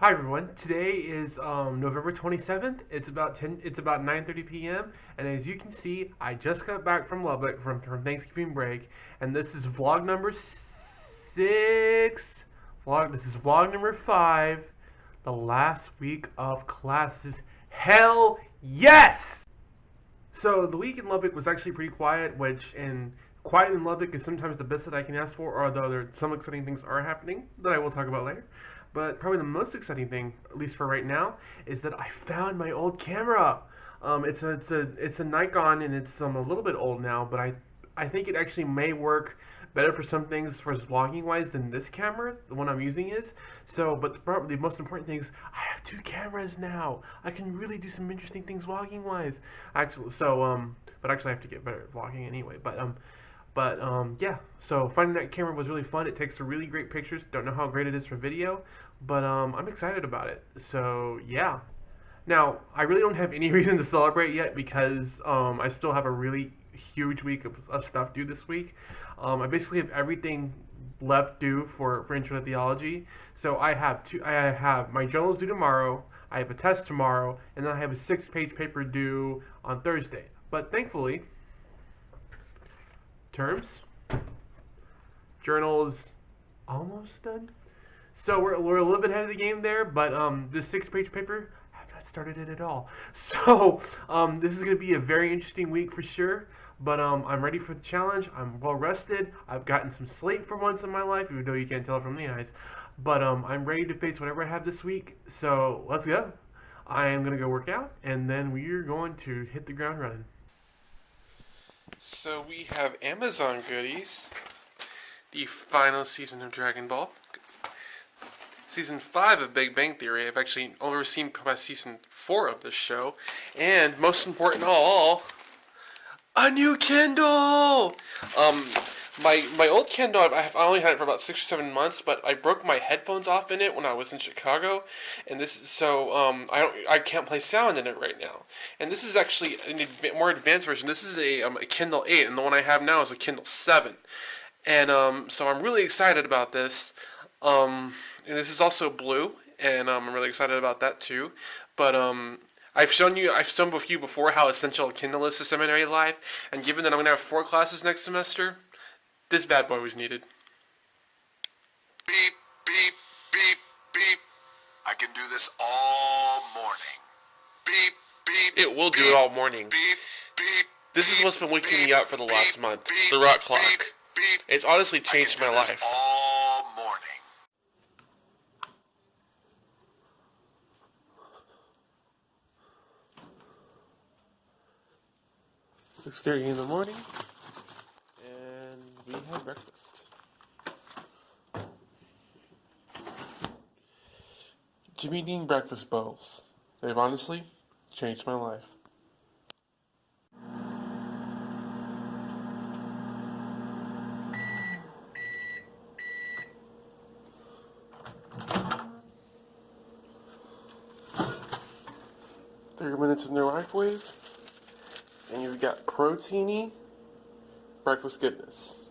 Hi everyone. Today is November 27th. It's about 9:30 p.m. and as you can see, I just got back from Lubbock from Thanksgiving break, and this is vlog number 6. This is vlog number 5. The last week of classes. Hell yes! So the week in Lubbock was actually pretty quiet, quiet in Lubbock is sometimes the best that I can ask for, although some exciting things are happening that I will talk about later. But probably the most exciting thing, at least for right now, is that I found my old camera. It's a Nikon, and it's a little bit old now, but I think it actually may work better for some things for vlogging wise than this camera, the one I'm using is. So, but probably the most important thing is I have 2 cameras now. I can really do some interesting things vlogging wise. Actually, but actually I have to get better at vlogging anyway. Yeah, so finding that camera was really fun. It takes some really great pictures. Don't know how great it is for video, but I'm excited about it. So yeah. Now, I really don't have any reason to celebrate yet because I still have a really huge week of stuff due this week. I basically have everything left due for Intro to Theology. So I have my journals due tomorrow, I have a test tomorrow, and then I have a 6-page paper due on Thursday. But thankfully, terms, journals, almost done. So we're a little bit ahead of the game there, but this 6-page paper, I have not started it at all. So this is going to be a very interesting week for sure. But I'm ready for the challenge. I'm well rested. I've gotten some sleep for once in my life, even though you can't tell from the eyes. But I'm ready to face whatever I have this week. So let's go. I am going to go work out, and then we're going to hit the ground running. So we have Amazon goodies. The final season of Dragon Ball. Season 5 of Big Bang Theory. I've actually only seen past season 4 of this show. And most important of all, a new Kindle! My old Kindle, I only had it for about 6 or 7 months, but I broke my headphones off in it when I was in Chicago, and I can't play sound in it right now. And this is actually a more advanced version. This is a Kindle 8, and the one I have now is a Kindle 7. And so I'm really excited about this. And this is also blue, and I'm really excited about that too. But I've shown with you before how essential a Kindle is to seminary life, and given that I'm going to have 4 classes next semester, this bad boy was needed. Beep, beep, beep, beep. I can do this all morning. Beep, beep. It will do it all morning. Beep, beep. This is what's been waking me up for the last month. The rock clock. Beep. It's honestly changed my life. All morning. 6:30 in the morning, and we have breakfast. Jimmy Dean breakfast bowls. They've honestly changed my life. Minutes in the microwave, and you've got proteiny breakfast goodness.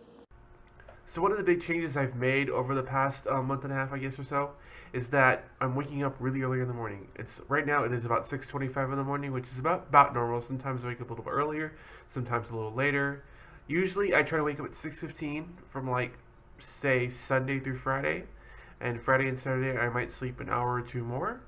So one of the big changes I've made over the past month and a half, I guess, or so, is that I'm waking up really early in the morning. Right now it is about 6:25 in the morning, which is about normal. Sometimes I wake up a little bit earlier, sometimes a little later. Usually I try to wake up at 6:15 from say Sunday through Friday, and Friday and Saturday I might sleep an hour or 2 more.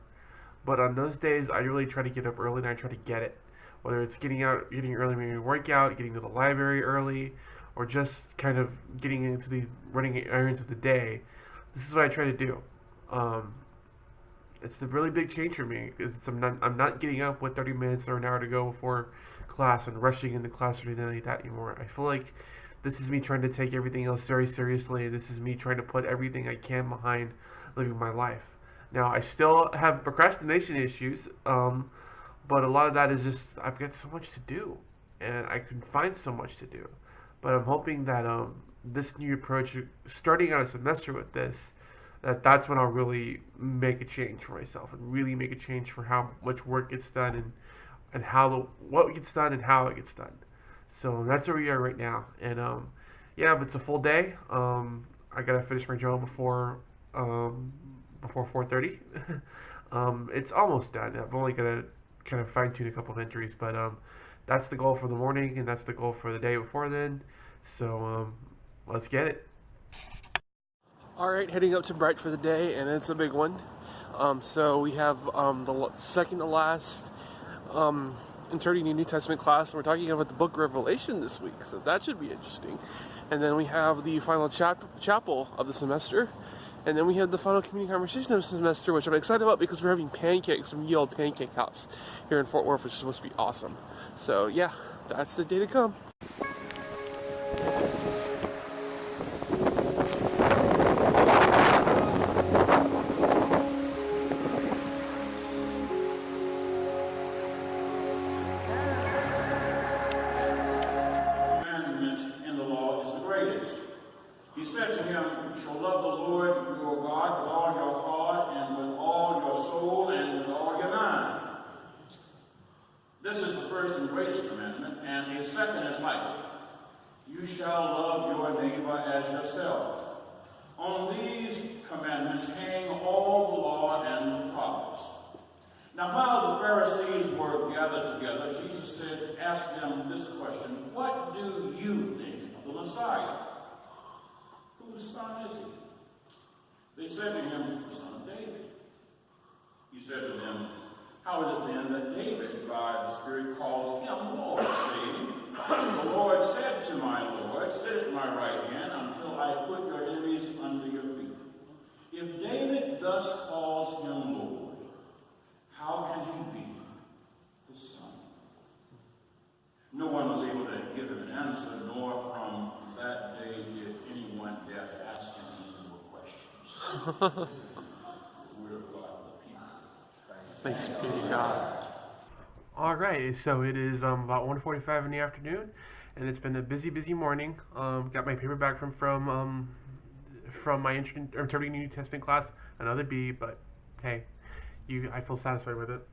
But on those days, I really try to get up early and I try to get it. Whether it's getting early, maybe workout, getting to the library early, or just kind of getting into the running errands of the day. This is what I try to do. Um, it's a really big change for me. I'm not getting up with 30 minutes or an hour to go before class and rushing into class or anything like that anymore. I feel like this is me trying to take everything else very seriously. This is me trying to put everything I can behind living my life. Now, I still have procrastination issues, but a lot of that is just I've got so much to do, and I can find so much to do. But I'm hoping that this new approach, starting out a semester with this, that's when I'll really make a change for myself and really make a change for how much work gets done and what gets done and how it gets done. So that's where we are right now. And yeah, but it's a full day. I gotta finish my journal before 4:30. It's almost done. I've only gotta kind of fine tune a couple of entries, but that's the goal for the morning and that's the goal for the day before then. So let's get it. All right, heading up to Brite for the day, and it's a big one. So we have the second to last Interpreting the New Testament class, and we're talking about the book Revelation this week, so that should be interesting. And then we have the final chapel of the semester, and then we have the final community conversation of the semester, which I'm excited about because we're having pancakes from Ye Olde Pancake House here in Fort Worth, which is supposed to be awesome. So yeah, that's the day to come. He said to him, "You shall love the Lord your God with all your heart and with all your soul and with all your mind." This is the first and greatest commandment, and a second is like it. You shall love your neighbor as yourself. On these commandments hang all the law and the prophets. Now, while the Pharisees were gathered together, Jesus asked them this question: "What do you think of the Messiah? Whose son is he?" They said to him, "The son of David." He said to them, "How is it then that David, by the Spirit, calls him Lord, saying, 'The Lord said to my Lord, sit at my right hand until I put your enemies under your feet'? If David thus calls him Lord, how can he be his son?" No one was able to give him an answer, nor from that day did anyone dare to ask him any more questions. The word of God for the people. Thanks be to God. All right, so it is about 1:45 in the afternoon, and it's been a busy morning. Got my paper back from my Interpreting the New Testament class, another B, but hey, I feel satisfied with it.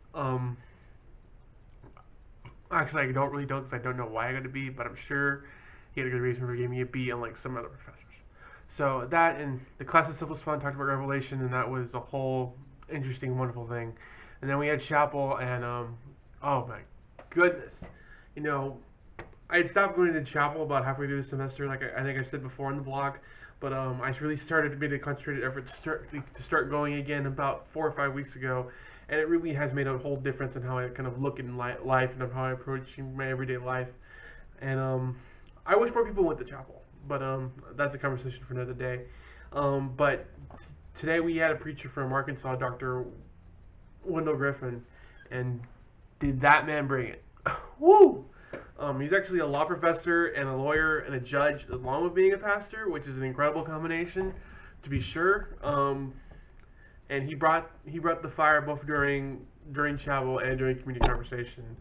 Actually, I don't because I don't know why I got a B, but I'm sure he had a good reason for giving me a B, unlike some other professors. So that, and the class itself was fun, talked about Revelation, and that was a whole interesting, wonderful thing. And then we had chapel, and oh my goodness. I had stopped going to chapel about halfway through the semester, like I think I said before in the blog, but I really started to make a concentrated effort to start going again about 4 or 5 weeks ago, and it really has made a whole difference in how I kind of look in life and how I approach my everyday life. And I wish more people went to chapel, but that's a conversation for another day. But today we had a preacher from Arkansas, Dr. Wendell Griffin, and did that man bring it? Woo! He's actually a law professor and a lawyer and a judge, along with being a pastor, which is an incredible combination, to be sure. And he brought the fire both during chapel and during community conversation.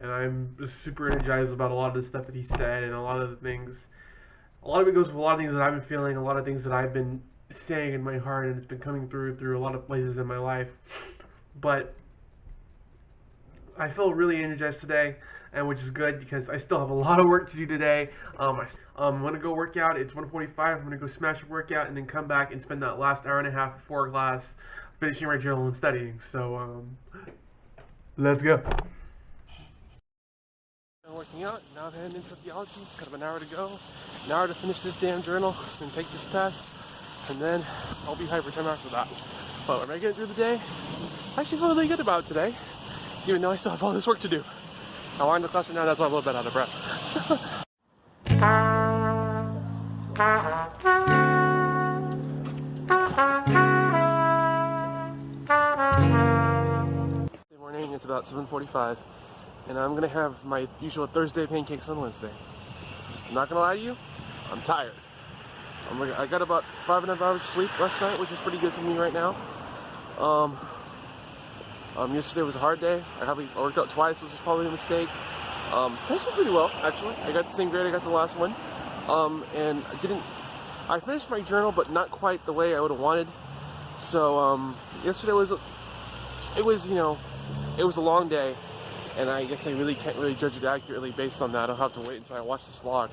And I'm just super energized about a lot of the stuff that he said, and a lot of the things. A lot of it goes with a lot of things that I've been feeling, a lot of things that I've been saying in my heart, and it's been coming through a lot of places in my life. But I feel really energized today, and which is good because I still have a lot of work to do today. I'm going to go work out. It's 1:45. I'm going to go smash a workout and then come back and spend that last hour and a half before class finishing my journal and studying. So let's go. Working out, now heading into theology. Got about an hour to go, an hour to finish this damn journal and take this test, and then I'll be hyper time after that. But when I get through the day, I actually feel really good about it today, even though I still have all this work to do. I walk into the class right now, that's why I'm a little bit out of breath. Good morning, it's about 7:45, and I'm gonna have my usual Thursday pancakes on Wednesday. I'm not gonna lie to you, I'm tired. I got about 5.5 hours sleep last night, which is pretty good for me right now. Yesterday was a hard day. I worked out twice, which was probably a mistake. Test went pretty well, actually. I got the same grade I got the last one. And I finished my journal, but not quite the way I would have wanted. So, yesterday was a long day, and I guess I really can't really judge it accurately based on that. I'll have to wait until I watch this vlog.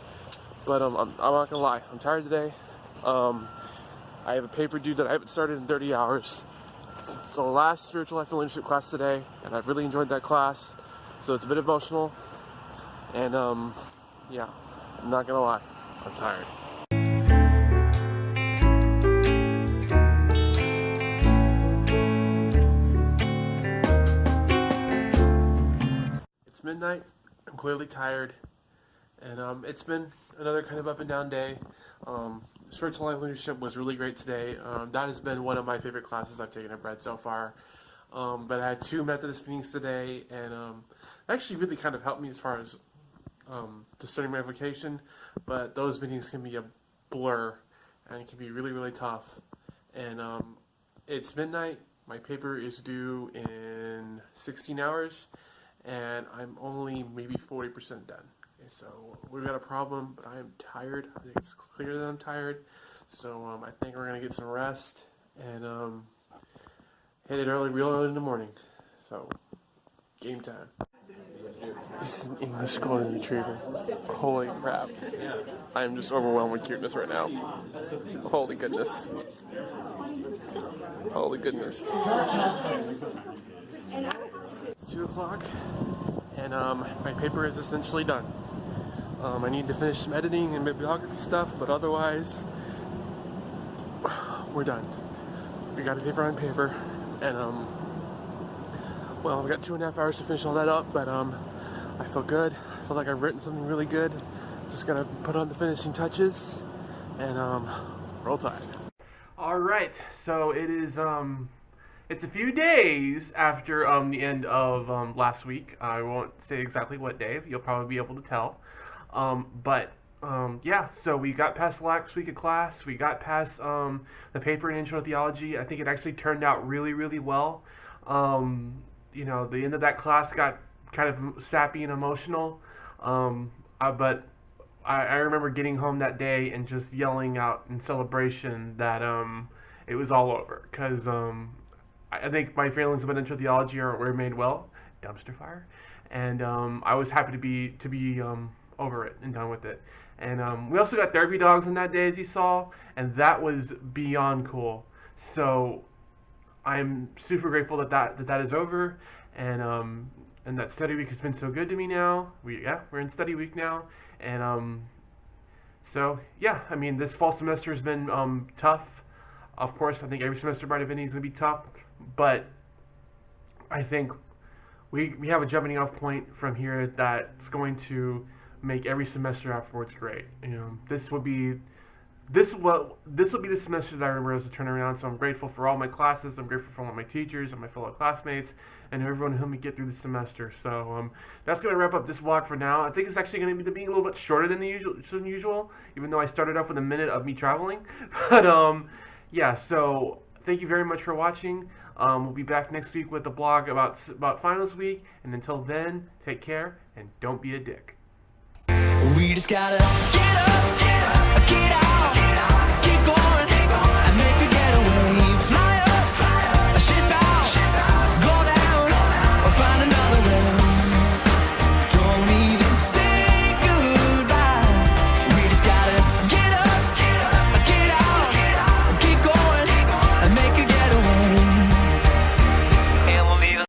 But, I'm not gonna lie, I'm tired today. I have a paper due that I haven't started in 30 hours. It's the last spiritual life and leadership class today, and I've really enjoyed that class. So it's a bit emotional, and yeah, I'm not gonna lie, I'm tired. It's midnight, I'm clearly tired, and it's been another kind of up and down day. Spiritual life leadership was really great today. That has been one of my favorite classes I've taken at Brite so far. But I had 2 Methodist meetings today, and actually really kind of helped me as far as discerning my vocation. But those meetings can be a blur, and it can be really, really tough. And it's midnight. My paper is due in 16 hours, and I'm only maybe 40% done. So we've got a problem, but I am tired. I think it's clear that I'm tired. So I think we're gonna get some rest and hit it real early in the morning. So game time. This is an English golden retriever. Holy crap! I am just overwhelmed with cuteness right now. Holy goodness! Holy goodness! It's 2 o'clock, and my paper is essentially done. I need to finish some editing and bibliography stuff, but otherwise, we're done. We got a paper on paper, and well, we got 2.5 hours to finish all that up, but I feel good. I feel like I've written something really good. Just gotta put on the finishing touches, and roll tide. All right, so it is it's a few days after the end of last week. I won't say exactly what day. You'll probably be able to tell. Yeah, so we got past last week of class. We got past the paper in Intro to Theology. I think it actually turned out really, really well. The end of that class got kind of sappy and emotional. But I remember getting home that day and just yelling out in celebration that it was all over. Because I think my feelings about Intro to Theology were made well. Dumpster fire. And I was happy to be over it and done with it. And we also got therapy dogs on that day, as you saw, and that was beyond cool. So I'm super grateful that is over, and that study week has been so good to me now. We're in study week now, and so yeah, I mean, this fall semester has been tough. Of course, I think every semester Brite Divinity is going to be tough, but I think we have a jumping off point from here that's going to make every semester afterwards great. This will be the semester that I remember as a turnaround. So I'm grateful for all my classes. I'm grateful for all my teachers and my fellow classmates and everyone who helped me get through the semester. So that's going to wrap up this vlog for now. I think it's actually going to be a little bit shorter than usual, even though I started off with a minute of me traveling. But yeah. So thank you very much for watching. We'll be back next week with a blog about finals week. And until then, take care and don't be a dick. We just gotta